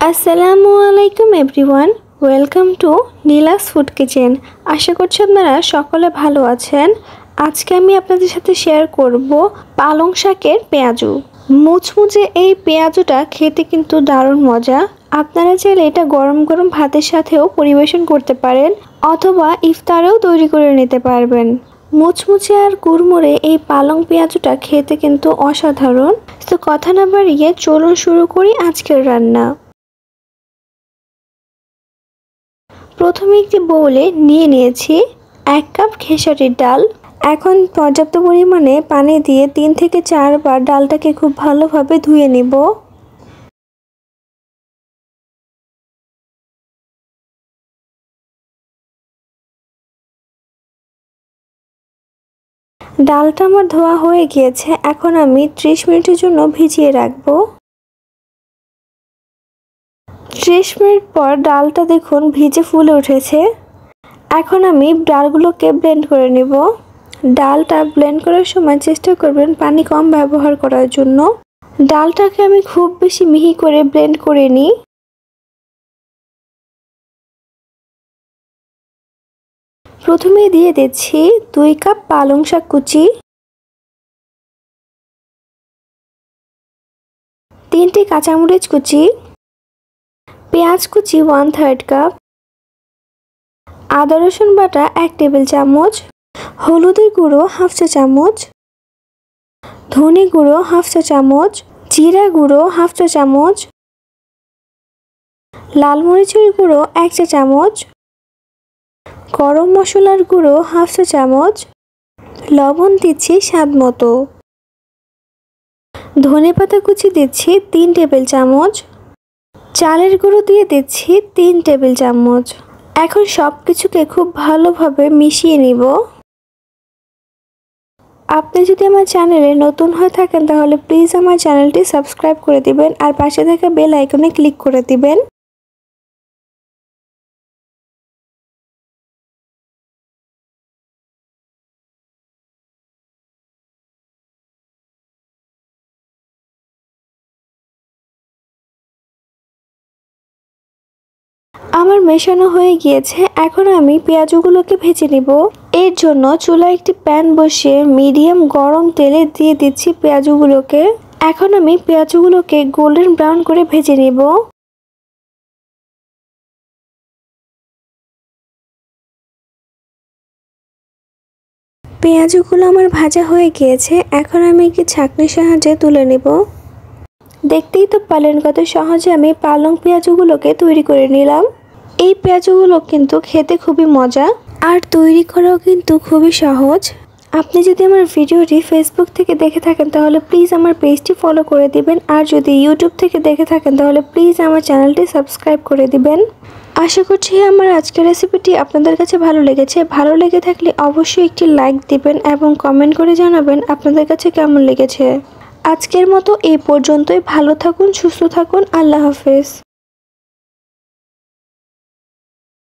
আসসালামু আলাইকুম everyone, welcome to Neela's food kitchen. আশা করছি আপনারা সকলে ভালো আছেন। আজকে আমি আপনাদের সাথে শেয়ার করব পালং শাকের পেঁয়াজু। মুচমুচে এই পেঁয়াজুটা খেতে কিন্তু দারুণ মজা। আপনারা চাইলে এটা গরম গরম ভাতের সাথেও পরিবেশন করতে পারেন অথবা ইফতারেও তৈরি করে নিতে পারবেন। মুচমুচে আর কুড়মুড়ে এই পালং পেঁয়াজুটা খেতে কিন্তু অসাধারণ। তো কথা না বাড়িয়ে চলুন শুরু করি আজকের রান্না। প্রথমে একটি বোলে নিয়ে নিয়েছি 1 কাপ খেসারির ডাল। এখন পর্যাপ্ত পরিমাণে পানি দিয়ে 3 থেকে 4 বার ডালটাকে খুব ভালোভাবে ধুয়ে নিব। ডালটা আমার ধোয়া হয়ে গিয়েছে। এখন আমি 30 মিনিটের জন্য ভিজিয়ে রাখবো। 30 মিনিট পর ডালটা দেখুন ভিজে ফুলে উঠেছে। এখন আমি ডালগুলোকে ব্লেন্ড করে নিব। ডালটা ব্লেন্ড করার সময় চেষ্টা করবেন পানি কম ব্যবহার করার জন্য। ডালটাকে আমি খুব বেশি মিহি করে ব্লেন্ড করে নিই। প্রথমে দিয়ে দিচ্ছি 2 কাপ পালং শাক কুচি, 3টি কাঁচামরিচ কুচি, পেঁয়াজ কুচি 1/3 কাপ, আদা রসুন বাটা 1 টেবিল চামচ, হলুদের গুঁড়ো 1/2 চা চামচ, ধনে গুঁড়ো 1/2 চা চামচ, জিরা গুঁড়ো 1/2 চা চামচ, লাল মরিচের গুঁড়ো 1 চা চামচ, গরম মশলার গুঁড়ো 1/2 চা চামচ, লবণ দিচ্ছি স্বাদ মতো, ধনেপাতা কুচি দিচ্ছি 3 টেবিল চামচ, চালের গুঁড়ো দিয়ে দিচ্ছি 3 টেবিল চামচ। এখন সব কিছুকে খুব ভালোভাবে মিশিয়ে নিব। আপনি যদি আমার চ্যানেলে নতুন হয়ে থাকেন তাহলে প্লিজ আমার চ্যানেলটি সাবস্ক্রাইব করে দিবেন আর পাশে থাকা বেল আইকনে ক্লিক করে দিবেন। আমার মেশানো হয়ে গিয়েছে। এখন আমি পেঁয়াজগুলোকে ভেজে নিব। এর জন্য চুলায় একটি প্যান বসিয়ে মিডিয়াম গরম তেলে দিয়ে দিচ্ছি পেঁয়াজগুলোকে। এখন আমি পেঁয়াজগুলোকে গোল্ডেন ব্রাউন করে ভেজে নিব। পেঁয়াজগুলো আমার ভাজা হয়ে গিয়েছে। এখন আমি একটি ছাঁকনির সাহায্যে তুলে নেব। দেখতেই তো পারলেন কত সহজে আমি পালং পেঁয়াজগুলোকে তৈরি করে নিলাম। এই পেঁয়াজগুলো কিন্তু খেতে খুবই মজা আর তৈরি করাও কিন্তু খুবই সহজ। আপনি যদি আমার ভিডিওটি ফেসবুক থেকে দেখে থাকেন তাহলে প্লিজ আমার পেজটি ফলো করে দিবেন আর যদি ইউটিউব থেকে দেখে থাকেন তাহলে প্লিজ আমার চ্যানেলটি সাবস্ক্রাইব করে দিবেন। আশা করছি আমার আজকের রেসিপিটি আপনাদের কাছে ভালো লেগেছে। ভালো লেগে থাকলে অবশ্যই একটি লাইক দিবেন এবং কমেন্ট করে জানাবেন আপনাদের কাছে কেমন লেগেছে। আজকের মতো এই পর্যন্তই। ভালো থাকুন, সুস্থ থাকুন। আল্লাহ হাফেজ।